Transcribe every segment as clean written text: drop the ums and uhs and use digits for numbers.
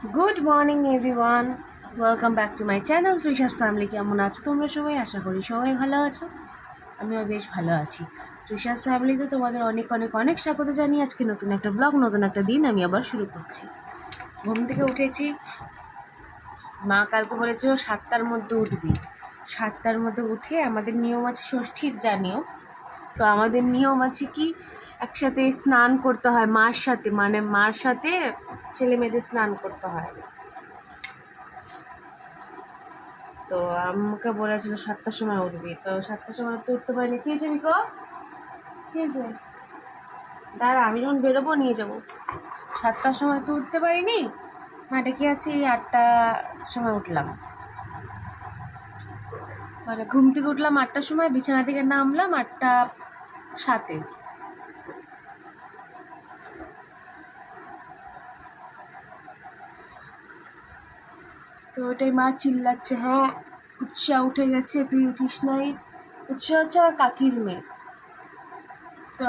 Good morning everyone, welcome back to my channel Trisha's family. কেমন আছো তোমরা সবাই? আশা করি সবাই ভালো আছো। আমিও বেশ ভালো আছি। তৃষাস ফ্যামিলিতে তোমাদের অনেক অনেক অনেক স্বাগত জানিয়ে আজকে নতুন একটা ব্লগ, নতুন একটা দিন আমি আবার শুরু করছি। ঘুম থেকে উঠেছি, মা কালকে বলেছিল 7টার মধ্যে উঠবি। 7টার মধ্যে উঠে আমাদের নিয়ম আছে ষষ্ঠীর যা নিয়ম, তো আমাদের নিয়ম আছে কি একসাথে স্নান করতে হয় মার সাথে, মানে মার সাথে ছেলে মেয়েদের স্নান করতে হয়। তো আমাকে বলেছিল 7টার সময় উঠবি, তো 7টার সময় তো উঠতে পারিনি। কী হয়েছে বিকো? কী হয়েছে? দাঁড়া, আমি যখন বেরোবো নিয়ে যাবো। 7টার সময় তো উঠতে পারিনি, মাঠে কি আছে, এই 8টার সময় উঠলাম। মানে ঘুম থেকে উঠলাম 8টার সময়, বিছানা থেকে নামলাম 8টা 7-এ। তো ওটাই মা চিল্লাচ্ছে, হ্যাঁ উৎসাহ উঠে গেছে, তুই উঠিস নাই। উৎসাহ হচ্ছে আমার কাকির মেয়ে। তো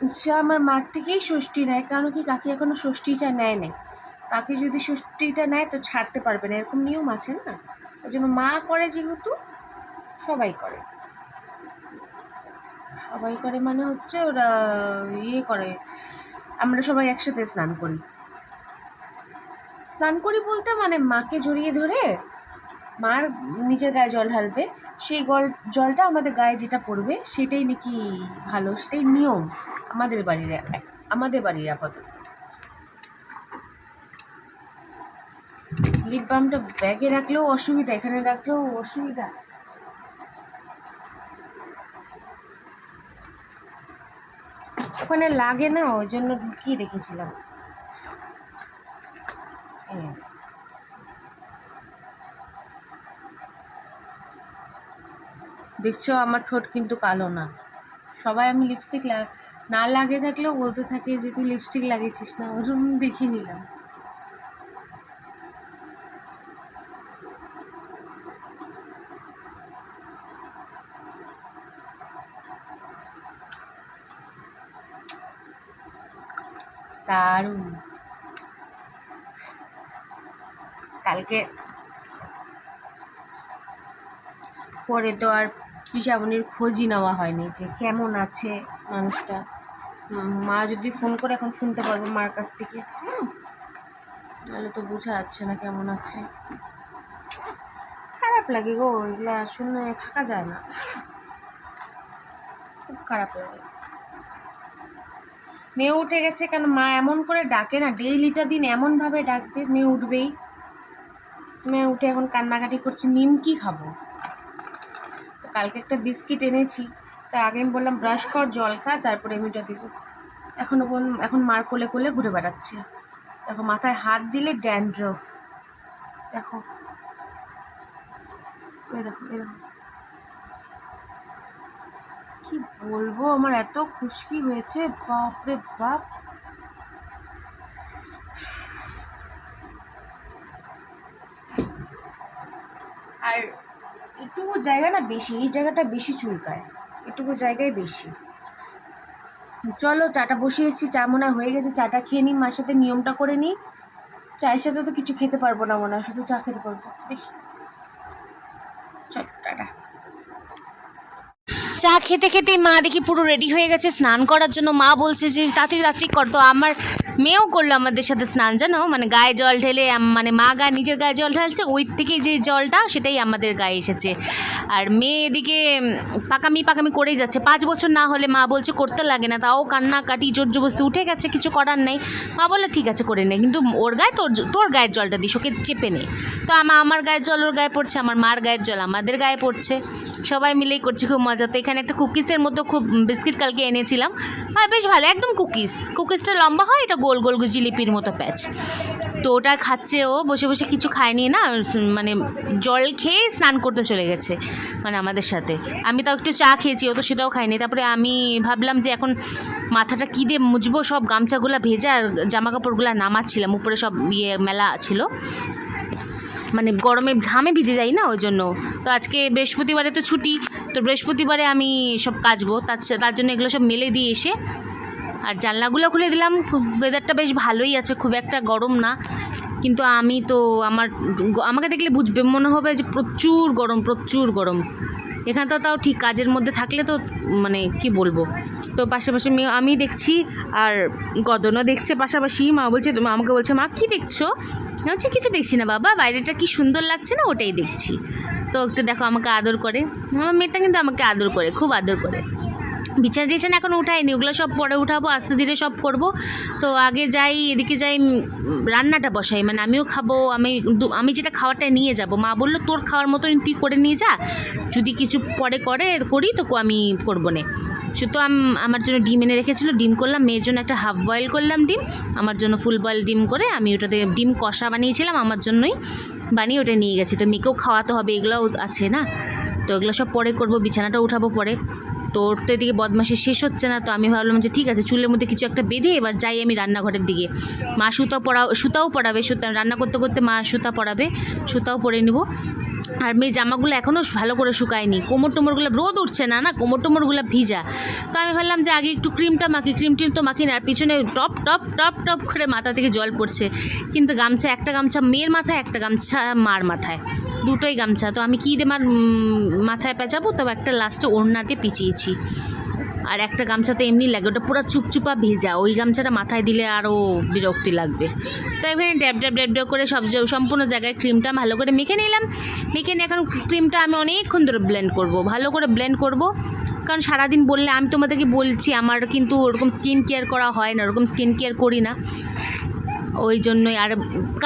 উৎসাহ আমার মার থেকেই ষষ্ঠী নেয়, কারণ কি কাকি এখনো ষষ্ঠীটা নেয় নাই। কাকি যদি ষষ্ঠীটা নেয় তো ছাড়তে পারবে না, এরকম নিয়ম আছে না। ওই জন্য মা করে, যেহেতু সবাই করে। সবাই করে মানে হচ্ছে ওরা ইয়ে করে, আমরা সবাই একসাথে স্নান করি। স্নান করি বলতে মানে মাকে জড়িয়ে ধরে মার নিজের গায়ে জল ঢালবে, সেই জলটা আমাদের গায়ে যেটা পড়বে সেটাই নাকি ভালো, সেটাই নিয়ম আমাদের বাড়ির আপাতত। লিপ বামটা ব্যাগে রাখলেও অসুবিধা, এখানে রাখলেও অসুবিধা। ওখানে লাগে না, ওই জন্য ঢুকিয়ে রেখেছিলাম। দেখছো আমার ঠোঁট কিন্তু কালো না। সবাই আমি লিপস্টিক না লাগিয়ে থাকলেও বলতে থাকে যে তুই লিপস্টিক লাগিয়েছিস না, ওরকম দেখে নিলাম। দারুণ। কালকে পরে তো আর পিসামনির খোঁজই নেওয়া হয়নি যে কেমন আছে মানুষটা। মা যদি ফোন করে এখন শুনতে পারবো মার কাছ থেকে, নাহলে তো বোঝা যাচ্ছে না কেমন আছে। খারাপ লাগে গো, এগুলা শুনে থাকা যায় না, খুব খারাপ লাগে। মেয়ে উঠে গেছে, কেন মা এমন করে ডাকে না, ডেইলিটা দিন এমনভাবে ডাকবে মেয়ে উঠবেই। মেয়ে উঠে এখন কান্নাকাটি করছে, নিমকি খাবো। তো কালকে একটা বিস্কিট এনেছি, তা আগে আমি বললাম ব্রাশ কর, জল খা, তারপরে আমি ওটা দেবো। এখন মার কোলে কোলে ঘুরে বেড়াচ্ছে। দেখো মাথায় হাত দিলে ড্যান্ড্রফ, দেখো এ দেখো এ দেখো। কি বলবো, আমার এত খুশকি হয়েছে, বাপরে বাপ। আর এটুকু জায়গা না বেশি, এই জায়গাটা বেশি চুলকায়, এটুকু জায়গায় বেশি। চলো চাটা বসিয়ে এসেছি, চা মনে হয়ে গেছে, চাটা খেয়ে নিই, মার সাথে নিয়মটা করে নিই। চায়ের সাথে তো কিছু খেতে পারবো না মনে হয়, শুধু চা খেতে পারবো, দেখি। চল টাটা। চা খেতে খেতেই মা দেখি পুরো রেডি হয়ে গেছে স্নান করার জন্য। মা বলছে যে তাড়াতাড়ি কর, তো আমার মেয়েও করলো আমাদের সাথে স্নান, জানো, মানে গায়ে জল ঢেলে, মানে মা নিজের গায়ে জল ঢালছে, ওই থেকে যে জলটা সেটাই আমাদের গায়ে এসেছে। আর মেয়ে এদিকে পাকামি করেই যাচ্ছে। 5 বছর না হলে মা বলছে করতে লাগে না, তাও কান্নাকাটি জোর জবরদস্তি, উঠে গেছে, কিছু করার নেই। মা বললো ঠিক আছে করে নে, কিন্তু ওর গায়ে তোর গায়ের জলটা দিস, ওকে চেপে নে। তো আমার গায়ের জল ওর গায়ে পড়ছে, আমার মার গায়ের জল আমাদের গায়ে পড়ছে, সবাই মিলেই করছি, খুব মজা। তো এখানে একটা কুকিসের মতো খুব বিস্কিট কালকে এনেছিলাম, আর বেশ ভালো, একদম কুকিসটা লম্বা হয়, এটা গোল গোল জিলিপির মতো প্যাচ। তো ওটা খাচ্ছে ও, বসে বসে, কিছু খায়নি না, মানে জল খেয়ে স্নান করতে চলে গেছে মানে আমাদের সাথে। আমি তাও একটু চা খেয়েছি, ও তো সেটাও খাইনি। তারপরে আমি ভাবলাম যে এখন মাথাটা কী দিয়ে মুছবো, সব গামছাগুলো ভেজা আর জামা কাপড়গুলো নামাচ্ছিলাম, উপরে সব মেলা ছিল, মানে গরমে ঘামে ভিজে যাই না, ওই জন্য। তো আজকে বৃহস্পতিবারে তো ছুটি, তো বৃহস্পতিবারে আমি সব কাচবো, তার জন্য এগুলো সব মেলে দিয়ে এসে আর জানলাগুলো খুলে দিলাম। ওয়েদারটা বেশ ভালোই আছে, খুব একটা গরম না, কিন্তু আমি তো আমাকে দেখলে বুঝবে, মনে হবে যে প্রচুর গরম, প্রচুর গরম। এখানে তো তাও ঠিক কাজের মধ্যে থাকলে তো মানে কি বলবো। তো পাশাপাশি আমি দেখছি আর গদনও দেখছে পাশাপাশি। আমাকে বলছে মা কী দেখছো? আমি বলছি কিছু দেখছি না বাবা, বাইরেটা কি সুন্দর লাগছে না, ওটাই দেখছি। তো একটু দেখো আমাকে আদর করে, আমার মেয়েটা কিন্তু আমাকে আদর করে, খুব আদর করে। বিছানা টিছানা এখন উঠাইনি, ওগুলো সব পরে উঠাবো, আস্তে ধীরে সব করব। তো আগে যাই, এদিকে যাই, রান্নাটা বসাই, মানে আমিও খাবো। আমি যেটা খাওয়াটা নিয়ে যাব, মা বললো তোর খাওয়ার মতন তুই করে নিয়ে যা, যদি কিছু পরে করি তো আমি করবো না। শুধু আমার জন্য ডিম এনে রেখেছিলো, ডিম করলাম, মেয়ের জন্য একটা হাফ বয়েল করলাম ডিম, আমার জন্য ফুল বয়েল ডিম করে আমি ওটাতে ডিম কষা বানিয়েছিলাম, আমার জন্যই বানিয়ে ওটা নিয়ে গেছি। তো মেয়েকেও খাওয়াতে হবে, এগুলোও আছে না। তো এগুলো সব পরে করব, বিছানাটা উঠাবো পরে। তো ওর তো এদিকে বদমাশি শেষ হচ্ছে না। তো আমি ভাবলাম যে ঠিক আছে, চুলের মধ্যে কিছু একটা বেঁধে এবার যাই আমি রান্নাঘরের দিকে। মা সুতাও পরাবে, রান্না করতে করতে মা সুতা পরাবে, সুতাও পরে নেব। আর মেয়ে জামাগুলো এখনও ভালো করে শুকায়নি, কোমর টোমরগুলো রোদ উঠছে না, কোমর টোমরগুলো ভিজা। তো আমি ভাবলাম যে আগে একটু ক্রিমটা মাখি, ক্রিম তো মাখি না, আর পিছনে টপ টপ টপ টপ করে মাথা থেকে জল পড়ছে। কিন্তু গামছা, একটা গামছা মেয়ের মাথায়, একটা গামছা মার মাথায়, দুটোই গামছা। তো আমি কী দিয়ে মাথায় পেঁচাবো, তবে একটা লাস্টে ওড়নাতে পিছিয়েছি। আর একটা গামছা তো এমনি লাগে, ওটা পুরো চুপচুপা ভেজা, ওই গামছাটা মাথায় দিলে আরও বিরক্তি লাগবে। তো এখানে ড্যাব করে সম্পূর্ণ জায়গায় ক্রিমটা ভালো করে মেখে নিলাম। মেখে নিয়ে এখন ক্রিমটা আমি অনেকক্ষণ ধরে ব্লেন্ড করব, ভালো করে ব্লেন্ড করব। কারণ সারাদিন বললে, আমি তোমাদেরকে বলছি আমার কিন্তু ওরকম স্কিন কেয়ার করা হয় না, ওরকম স্কিন কেয়ার করি না, ওই জন্যই। আর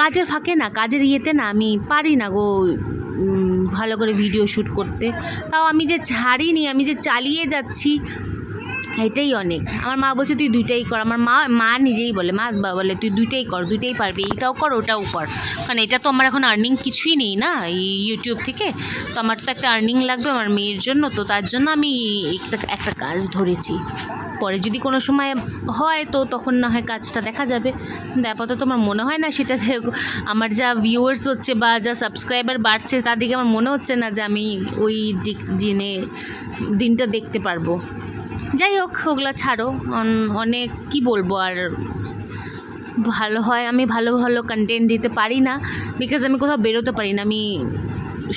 কাজের ফাঁকে না, কাজের ইয়েতে না আমি পারি না গো ভালো করে ভিডিও শ্যুট করতে। তাও আমি যে ছাড়িনি, আমি যে চালিয়ে যাচ্ছি, এটাই অনেক। আমার মা বলছে তুই দুইটাই কর, আমার মা নিজেই বলে, মা বলে তুই দুইটাই কর, দুইটাই পারবি, এইটাও কর ওটাও কর। কারণ এটা তো আমার এখন আর্নিং কিছুই নেই না এই ইউটিউব থেকে, তো আমার তো একটা আর্নিং লাগবে আমার মেয়ের জন্য। তো তার জন্য আমি একটা কাজ ধরেছি, পরে যদি কোনো সময় হয় তো তখন না হয় কাজটা দেখা যাবে। কিন্তু আপাতত আমার মনে হয় না সেটাতে আমার যা ভিউয়ার্স হচ্ছে বা যা সাবস্ক্রাইবার বাড়ছে, তার দিকে আমার মনে হচ্ছে না যে আমি ওই দিনটা দেখতে পারবো। যাই হোক, ওগুলো ছাড়ো, অনেক কি বলবো আর। ভালো হয় আমি ভালো কন্টেন্ট দিতে পারি না, বিকজ আমি কোথাও বেরোতে পারি না। আমি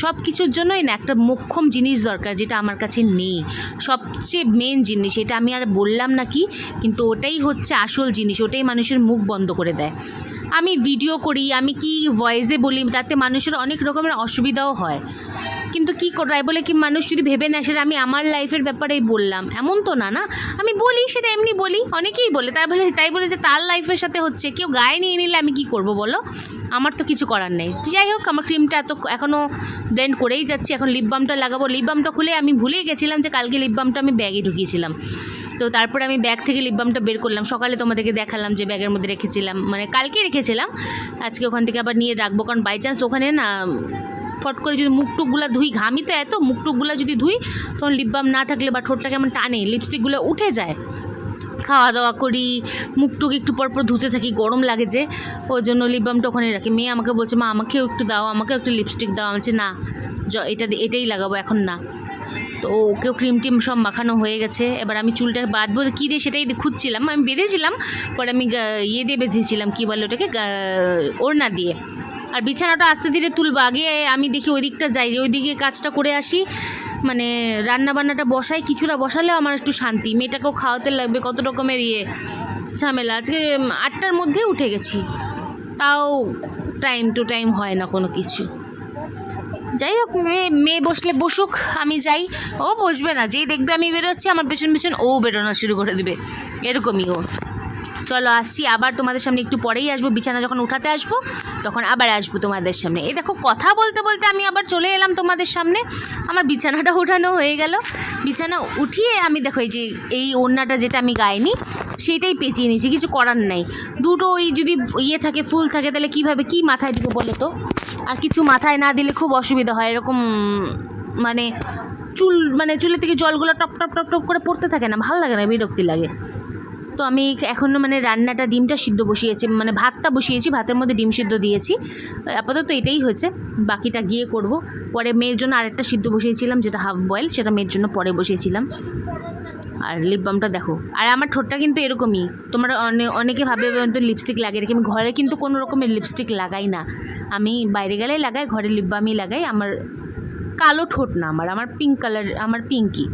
সব কিছুর জন্যই না একটা মোক্ষম জিনিস দরকার, যেটা আমার কাছে নেই, সবচেয়ে মেন জিনিস। এটা আমি আর বললাম না কি, কিন্তু ওটাই হচ্ছে আসল জিনিস, ওটাই মানুষের মুখ বন্ধ করে দেয়। আমি ভিডিও করি, আমি কি ভয়েসে বলি, তাতে মানুষের অনেক রকমের অসুবিধাও হয়, কিন্তু কী তাই বলে কি মানুষ যদি ভেবে নেয় সেটা আমি আমার লাইফের ব্যাপারেই বললাম, এমন তো না। আমি বলি সেটা এমনি বলি, অনেকেই বলে, তাই বলে যে তার লাইফের সাথে হচ্ছে, কেউ গায়ে নিয়ে নিলে আমি কি করব বলো, আমার তো কিছু করার নেই। যাই হোক, আমার ক্রিমটা এখনও ব্লেন্ড করেই যাচ্ছি। এখন লিপ বামটা লাগাবো। লিপ বামটা খুলে আমি ভুলেই গেছিলাম যে কালকে লিপ বামটা আমি ব্যাগে ঢুকিয়েছিলাম। তো তারপরে আমি ব্যাগ থেকে লিপ বামটা বের করলাম, সকালে তোমাদেরকে দেখালাম যে ব্যাগের মধ্যে রেখেছিলাম, মানে কালকে রেখেছিলাম, আজকে ওখান থেকে আবার নিয়ে রাখবো। কারণ বাই চান্স ওখানে না ফট করে যদি মুখটুকগুলো ধুই, ঘামি তো এত, মুখটুকগুলো যদি ধুই তখন লিপ বাম না থাকলে বা ঠোঁটটা কেমন টানে, লিপস্টিকগুলো উঠে যায়। খাওয়া দাওয়া করি, মুখটুক একটু পরপর ধুতে থাকি, গরম লাগে যে, ওই জন্য লিপ বামটা ওখানে রাখি। মেয়ে আমাকে বলছে মা আমাকেও একটু দাও, আমাকেও একটু লিপস্টিক দাও। আমি বলছি না, এটাই লাগাবো এখন না। তো ওকেও ক্রিম টিম সব মাখানো হয়ে গেছে। এবার আমি চুলটা বাঁধবো কী দিয়ে সেটাই খুঁজছিলাম। আমি বেঁধেছিলাম, পরে আমি দিয়ে বেঁধেছিলাম, কী বলে ওটাকে, ওড়না দিয়ে। আর বিছানাটা আস্তে ধীরে তুলবো, আগে আমি দেখি ওই দিকটা যাই, ওই দিকে কাজটা করে আসি, মানে রান্নাবান্নাটা বসাই, কিছুটা বসালেও আমার একটু শান্তি। মেয়েটাকেও খাওয়াতে লাগবে, কত রকমের ঝামেলা। আজকে 8টার মধ্যে উঠে গেছি, তাও টাইম টু টাইম হয় না কোনো কিছু। যাই হোক, মেয়ে বসলে বসুক, আমি যাই। ও বসবে না, যেই দেখবে আমি বেরোচ্ছি আমার পেছন ও বেরোনো শুরু করে দেবে, এরকমই ও। চলো আসছি আবার তোমাদের সামনে, একটু পরেই আসবো। বিছানা যখন উঠাতে আসবো তখন আবার আসবো তোমাদের সামনে। এই দেখো, কথা বলতে বলতে আমি আবার চলে এলাম তোমাদের সামনে। আমার বিছানাটা উঠানো হয়ে গেল। বিছানা উঠিয়ে আমি দেখো এই ওড়নাটা যেটা আমি গাইনি সেইটাই পেঁচিয়ে নিয়েছি, কিছু করার নাই। দুটো ওই যদি থাকে, ফুল থাকে, তাহলে কীভাবে কি মাথায় দিব বলো তো। আর কিছু মাথায় না দিলে খুব অসুবিধা হয়, এরকম মানে চুলের থেকে জলগুলো টপ টপ টপ টপ করে পড়তে থাকে না, ভালো লাগে না, বিরক্তি লাগে। তো আমি এখনও রান্নাটা, ডিমটা সিদ্ধ বসিয়েছি, ভাতটা বসিয়েছি, ভাতের মধ্যে ডিম সিদ্ধ দিয়েছি। আপাতত এটাই হয়েছে, বাকিটা গিয়ে করব। পরে মেয়ের জন্য আরেকটা সিদ্ধ বসিয়েছিলাম, যেটা হাফ বয়েল, সেটা মেয়ের জন্য পরে বসিয়েছিলাম। আর লিপ বামটা দেখো, আর আমার ঠোঁটটা কিন্তু এরকমই। তোমরা অনেকে ভাবে তো লিপস্টিক লাগিয়ে রেখে, আমি ঘরে কিন্তু কোনো রকমের লিপস্টিক লাগাই না। আমি বাইরে গেলেই লাগাই, ঘরে লিপ বামই লাগাই। আমার কালো ঠোঁট না, আমার পিঙ্ক কালার, আমার পিঙ্কি,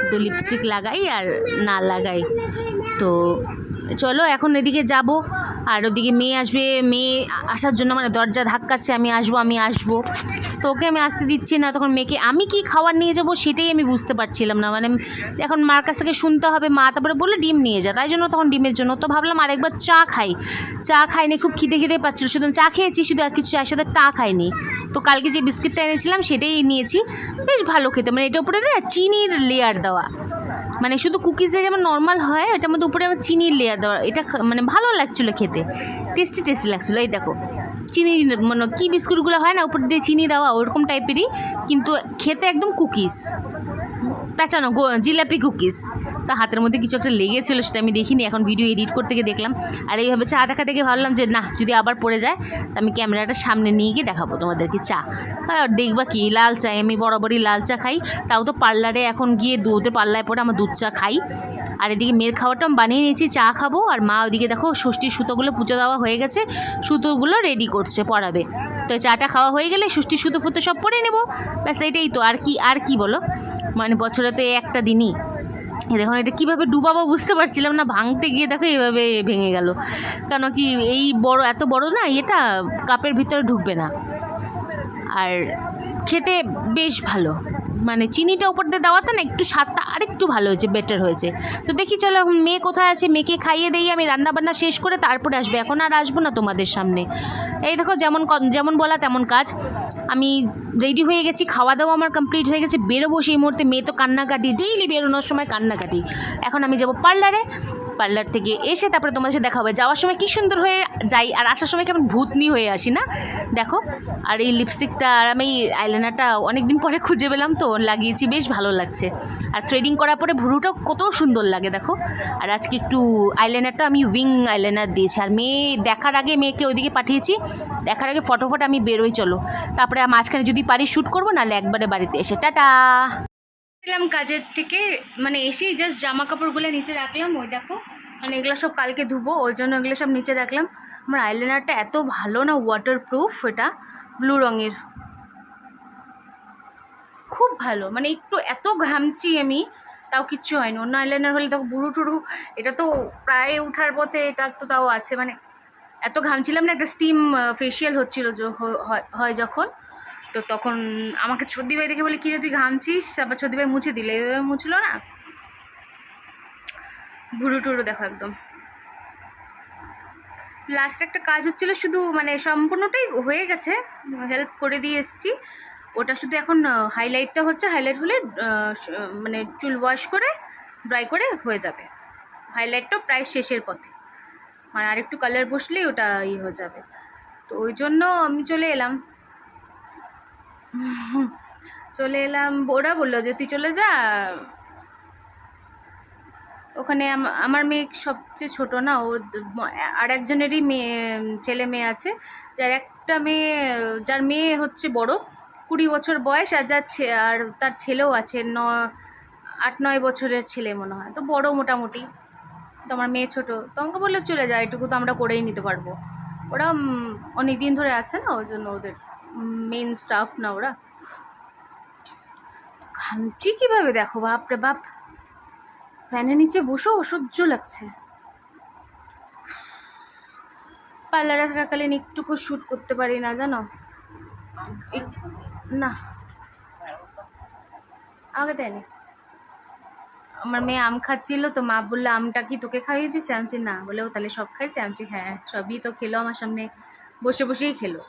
তো লিপস্টিক লাগাই আর না লাগাই। তো চলো এখন এদিকে যাব, আর ওদিকে মেয়ে আসবে, মেয়ে আসার জন্য মানে দরজা ধাক্কাচ্ছে, আমি আসবো। তো ওকে আমি আসতে দিচ্ছি না, তখন মেয়েকে আমি কি খাবার নিয়ে যাব সেটাই আমি বুঝতে পারছিলাম না। মানে এখন মার কাছ থেকে শুনতে হবে, মা তারপরে বললো ডিম নিয়ে যা, তাই জন্য তখন ডিমের জন্য তো ভাবলাম আরেকবার চা খাইনি, খুব খিদে পাচ্ছিল, শুধু চা খেয়েছি শুধু, আর কিছু চায়ের সাথে টা খাইনি। তো কালকে যে বিস্কিটটা এনেছিলাম সেটাই নিয়েছি, বেশ ভালো খেতে, মানে এটার উপরে না চিনির লেয়ার দেওয়া, মানে শুধু কুকিজে যেমন নর্মাল হয় এটার মধ্যে উপরে আবার চিনির লেয়ার দেওয়া, এটা মানে ভালো লাগছিলো খেতে, টেস্টি লাগছিলো। এই দেখো চিনি, মানে কী বিস্কুটগুলো হয় না উপর দিয়ে চিনি দেওয়া, ওরকম টাইপেরই, কিন্তু খেতে একদম কুকিজ, পেঁচানো জিলাপি কুকিজ। তা হাতের মধ্যে কিছু একটা লেগেছিলো, সেটা আমি দেখিনি, এখন ভিডিও এডিট করতে গিয়ে দেখলাম। আর এইভাবে চা দেখা দেখে ভাবলাম যে না, যদি আবার পড়ে যায় তা আমি ক্যামেরাটা সামনে নিয়ে গিয়ে দেখাবো তোমাদেরকে চা। আর দেখবা কি লাল চা, আমি বরাবরই লাল চা খাই, তাও তো পার্লারে এখন গিয়ে দুধের পাল্লায় পরে আমার দুধ চা খাই। আর এদিকে মেয়ের খাওয়াটা আমি বানিয়ে নিয়েছি, চা খাবো। আর মা ওদিকে দেখো ষষ্ঠীর সুতোগুলো পুজো দেওয়া হয়ে গেছে, সুতোগুলো রেডি করছে পরাবে। তো চাটা খাওয়া হয়ে গেলে ষষ্ঠীর সুতো ফুতো সব পরে নেবো, ব্যাস এটাই তো। আর কি বলো, মানে বছরে তো একটা দিনই। দেখুন এটা কীভাবে ডুবাবো বুঝতে পারছিলাম না, ভাঙতে গিয়ে দেখো এভাবে ভেঙে গেল। কেন কি এই বড়, এত বড় না, এটা কাপের ভিতরে ঢুকবে না। আর খেতে বেশ ভালো, মানে চিনিটা উপর দিয়ে দেওয়াতে না একটু স্বাদটা আরেকটু ভালো হয়েছে, বেটার হয়েছে। তো দেখি চলো এখন মেয়ে কোথায় আছে, মেয়েকে খাইয়ে দেই, আমি রান্নাবান্না শেষ করে তারপরে আসবে, এখন আর আসবো না তোমাদের সামনে। এই দেখো যেমন বলা তেমন কাজ, আমি রেডি হয়ে গেছি, খাওয়া দাওয়া আমার কমপ্লিট হয়ে গেছে, বেরোবো সেই মুহূর্তে। মেয়ে তো কান্নাকাটি, ডেইলি বেরোনোর সময় কান্নাকাটি। এখন আমি যাব পার্লার থেকে এসে তারপরে তোমাদের সাথে দেখা হবে। যাওয়ার সময় কী সুন্দর হয়ে যাই, আর আসার সময় কেমন ভূতনি হয়ে আসি না, দেখো। আর এই লিপস্টিকটা আর আমি আইলাইনারটা অনেক দিন পরে খুঁজে পেলাম, তো লাগিয়েছি, বেশ ভালো লাগছে। আর থ্রেডিং করার পরে ভ্রুটাও কত সুন্দর লাগে দেখো। আর আজকে একটু আইলাইনারটা আমি উইং আইলাইনার দিয়েছি। আর মেয়ে দেখার আগে, মেয়েকে ওইদিকে পাঠিয়েছি, দেখার আগে ফটোফট আমি বেরোই চলো, তারপরে মাঝখানে যদি পারি শ্যুট করবো, নাহলে একবারে বাড়িতে এসে টাটা। এলাম কাজের থেকে, মানে এসেই জাস্ট জামা কাপড়গুলো নিচে রাখলাম, ওই দেখো, মানে এগুলো সব কালকে ধুবো, ওই জন্য এগুলো সব নিচে রাখলাম। আমার আইলাইনারটা এত ভালো না, ওয়াটারপ্রুফ, এটা ব্লু রঙের, খুব ভালো, মানে একটু এত ঘামছি আমি তাও কিচ্ছু হয়নি। অন্য আইলাইনার হলে দেখো বুড়ো টুরু, এটা তো প্রায় উঠার পথে, এটা তো তাও আছে, মানে এত ঘামছিলাম না, একটা স্টিম ফেশিয়াল হচ্ছিলো হয় যখন, তো তখন আমাকে ছর্দি ভাই দেখে বলে, কিরে তুই ঘামছিস, আবার ছর্দি ভাই মুছে দিলে, এভাবে মুছলো না, ভুরু টুরু দেখো একদম। লাস্ট একটা কাজ হচ্ছিলো শুধু, মানে সম্পূর্ণটাই হয়ে গেছে, হেল্প করে দিয়ে এসেছি, ওটা শুধু এখন হাইলাইটটা হচ্ছে, হাইলাইট হলে মানে চুল ওয়াশ করে ড্রাই করে হয়ে যাবে। হাইলাইটটাও প্রায় শেষের পথে, মানে আরেকটু কালার বসলেই ওটা হয়ে যাবে। তো ওই জন্য আমি চলে এলাম, ওরা বললো যে তুই চলে যা, ওখানে আমার মেয়ে সবচেয়ে ছোট না, ও আর একজনেরই ছেলে মেয়ে আছে, যার মেয়ে হচ্ছে বড়, 20 বছর বয়স, আর আর তার ছেলেও আছে 8-9 বছরের ছেলে মনে হয়, তো বড় মোটামুটি। তো আমার মেয়ে ছোট, তো আমাকে বললে চলে যায়, এটুকু তো আমরা করেই নিতে পারবো। ওরা অনেক দিন ধরে আছে না, ওই জন্য ওদের মেন স্টাফ না ওরা। ঘামছি কীভাবে দেখো, বাপরে বাপ, ফ্যানের নিচে বসেও অসহ্য লাগছে। পার্লারে থাকাকালীন একটুকু শ্যুট করতে পারি না জানো, না আগে দেয়নি। আমার মেয়ে আম খাচ্ছিল, তো মা বললো আমটা কি তোকে খাইয়ে দিচ্ছে, আনছি না, বলে ও তাহলে সব খাইছে, আনছি হ্যাঁ সবই তো খেলো, আমার সামনে বসেই খেলো।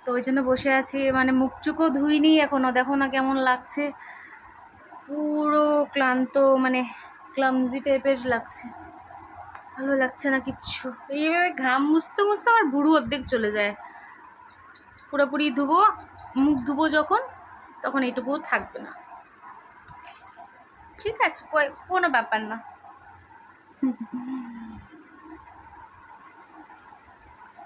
তো ওই জন্য বসে আছি, মানে মুখ চুকও ধুইনি এখনও, দেখো না কেমন লাগছে, পুরো ক্লান্ত, মানে ক্লামজি টাইপের লাগছে, ভালো লাগছে না কিচ্ছু। এইভাবে ঘাম মুছতে মুছতে আমার ভুরু অর্ধেক চলে যায়, পুরোপুরি মুখ ধুবো যখন, তখন এইটুকুও থাকবে না। ঠিক আছে, কোনো ব্যাপার না।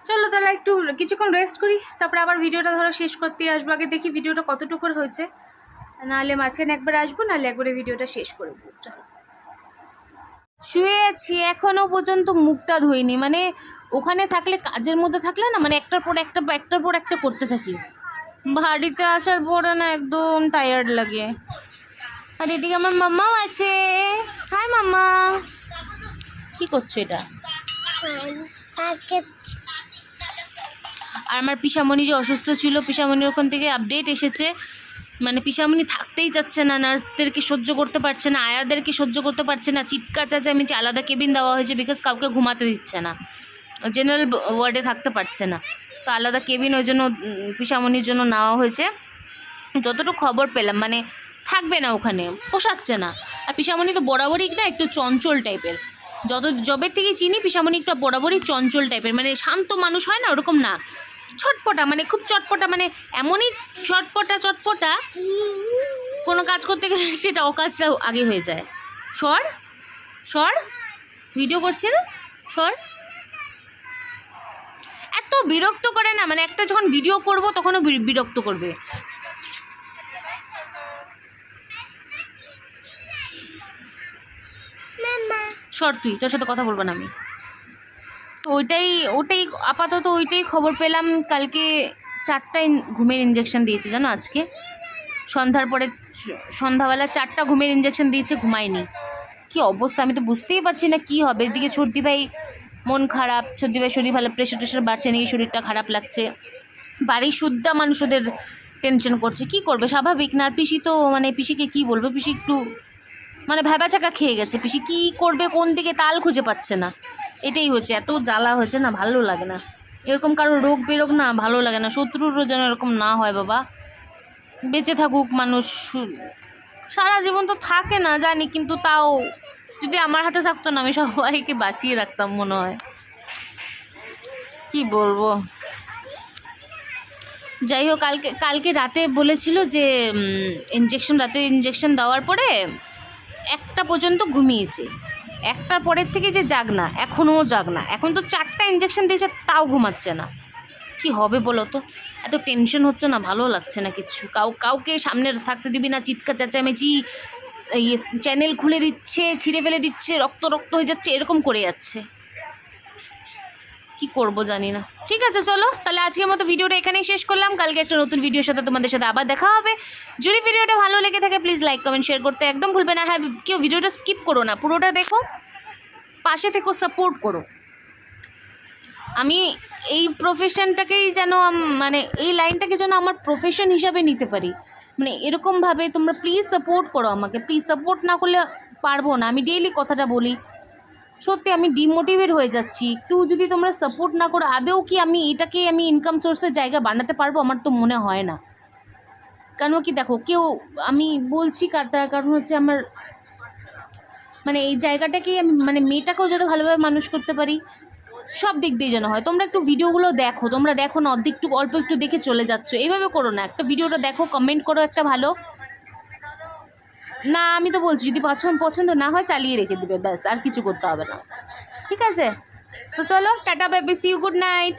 চলো তাহলে একটু কিছুক্ষণ রেস্ট করি, তারপরে আবার ভিডিওটা ধরো শেষ করতে আসবো। আগে দেখি ভিডিওটা কতটুকুর হয়েছে, নাহলে মাঝখানে একবার আসবো, নাহলে একবারে ভিডিওটা শেষ করে দেবো। চলো। শুয়ে আছি, এখনো পর্যন্ত মুখটা ধুইনি। মানে ওখানে থাকলে, কাজের মধ্যে থাকলে না, মানে একটার পর একটা করতে থাকি। বাড়িতে আসার পরে না একদম টায়ার্ড লাগে। আর এদিকে আমার মাম্মাও আছে। হাই মাম্মা, কি করছো এটা? আর আমার পিসামণি যে অসুস্থ ছিল, পিসামণির ওখান থেকে আপডেট এসেছে, মানে পিসামণি থাকতেই যাচ্ছে না, নার্সদেরকে সহ্য করতে পারছে না, আয়াদেরকে সহ্য করতে পারছে না, চিৎকার চেঁচামেচি, আলাদা কেবিন দেওয়া হয়েছে বিকজ কাউকে ঘুমাতে দিচ্ছে না, জেনারেল ওয়ার্ডে থাকতে পারছে না, তো আলাদা কেবিন ওই জন্য পিসামণির জন্য নেওয়া হয়েছে। যতটুকু খবর পেলাম মানে থাকবে না ওখানে, পোষাচ্ছে না। আর পিসামণি তো বরাবরই না একটু চঞ্চল টাইপের, জবের থেকে চিনি পিসামণি একটু বরাবরই চঞ্চল টাইপের, মানে শান্ত মানুষ হয় না ওরকম না, ছটপটা, মানে খুব চটপটা, মানে এমনই চটপটা কোনো কাজ করতে গেলে সেটা অকাজটা আগে হয়ে যায়। সর ভিডিও করছি না, সর। এত বিরক্ত করে না, মানে একটা যখন ভিডিও করব তখনও বিরক্ত করবে। সর তুই, তোর সাথে কথা বলবো না আমি। ওটাই আপাতত ওইটাই খবর পেলাম। কালকে 4টায় ঘুমের ইঞ্জেকশন দিয়েছে জানো, আজকে সন্ধ্যাবেলা 4টা ঘুমের ইঞ্জেকশন দিয়েছে, ঘুমায়নি। কি অবস্থা আমি তো বুঝতেই পারছি না কি হবে। এদিকে সর্দি ভাই মন খারাপ, সর্দি ভাই শরীর ভালো, প্রেশার বাড়ছে নাকি, শরীরটা খারাপ লাগছে, বাড়ির শুদ্ধা মানুষ ওদের টেনশন করছে। কি করবে, স্বাভাবিক না। আর পিসি তো মানে পিসিকে কি বলবো, পিসি একটু মানে ভ্যাবাচাকা খেয়ে গেছে। পিসি কি করবে, কোন দিকে তাল খুঁজে পাচ্ছে না, এটাই হচ্ছে। এত জ্বালা হয়েছে না, ভালো লাগে না। এরকম কারো রোগ বেরোগ না, ভালো লাগে না। শত্রুরও যেন এরকম না হয় বাবা, বেঁচে থাকুক মানুষ। সারা জীবন তো থাকে না জানি, কিন্তু তাও যদি আমার হাতে থাকতো না, আমি সবাইকে বাঁচিয়ে রাখতাম মনে হয়। কি বলবো, যাই হোক। কালকে রাতে বলেছিল যে রাতে ইঞ্জেকশন দেওয়ার পরে 1টা পর্যন্ত ঘুমিয়েছে, 1টার পরের থেকে যে জাগ না, এখনও জাগ না। এখন তো 4টা ইঞ্জেকশন দিয়েছে, তাও ঘুমাচ্ছে না। কি হবে বলো তো, এত টেনশন হচ্ছে না, ভালো লাগছে না কিচ্ছু। কাউকে সামনে থাকতে দিবি না, চিৎকার চেঁচামেচি, চ্যানেল খুলে দিচ্ছে, ছিঁড়ে ফেলে দিচ্ছে, রক্ত হয়ে যাচ্ছে, এরকম করে যাচ্ছে। কি করব জানি না। ঠিক আছে চলো, তাহলে আজকের মতো ভিডিওটা এখানেই শেষ করলাম। কালকে একটা নতুন ভিডিওর সাথে তোমাদের সাথে আবার দেখা হবে। যদি ভিডিওটা ভালো লেগে থাকে প্লিজ লাইক কমেন্ট শেয়ার করতে একদম ভুলবে না। হ্যাঁ, কেউ ভিডিওটা স্কিপ করো না, পুরোটা দেখো, পাশে থেকো, সাপোর্ট করো। আমি এই প্রফেশনটাকেই যেন মানে এই লাইনটাকে যেন আমার প্রফেশন হিসাবে নিতে পারি, মানে এরকমভাবে তোমরা প্লিজ সাপোর্ট করো আমাকে। প্লিজ সাপোর্ট না করলে পারবো না। আমি ডেইলি কথাটা বলি, সত্যি আমি ডিমোটিভেট হয়ে যাচ্ছি। একটু যদি তোমরা সাপোর্ট না করো, আদেও কি আমি এটাকে ইনকাম সোর্সের জায়গা বানাতে পারবো? আমার তো মনে হয় না। কেন কি দেখো, আমি বলছি তার কারণ হচ্ছে আমার মানে এই জায়গাটাকেই আমি মানে মেয়েটাকেও যাতে ভালোভাবে মানুষ করতে পারি, সব দিক দিয়ে যেন হয়। তোমরা একটু ভিডিওগুলো দেখো, তোমরা দেখো না, অল্প একটু দেখে চলে যাচ্ছ, এইভাবে করো না। একটা ভিডিওটা দেখো, কমেন্ট করো একটা ভালো না। আমি তো বলছি যদি পছন্দ না হয় চালিয়ে রেখে দেবে, ব্যাস, আর কিছু করতে হবে না। ঠিক আছে, তো চলো, tata, bye bye, see you, good night.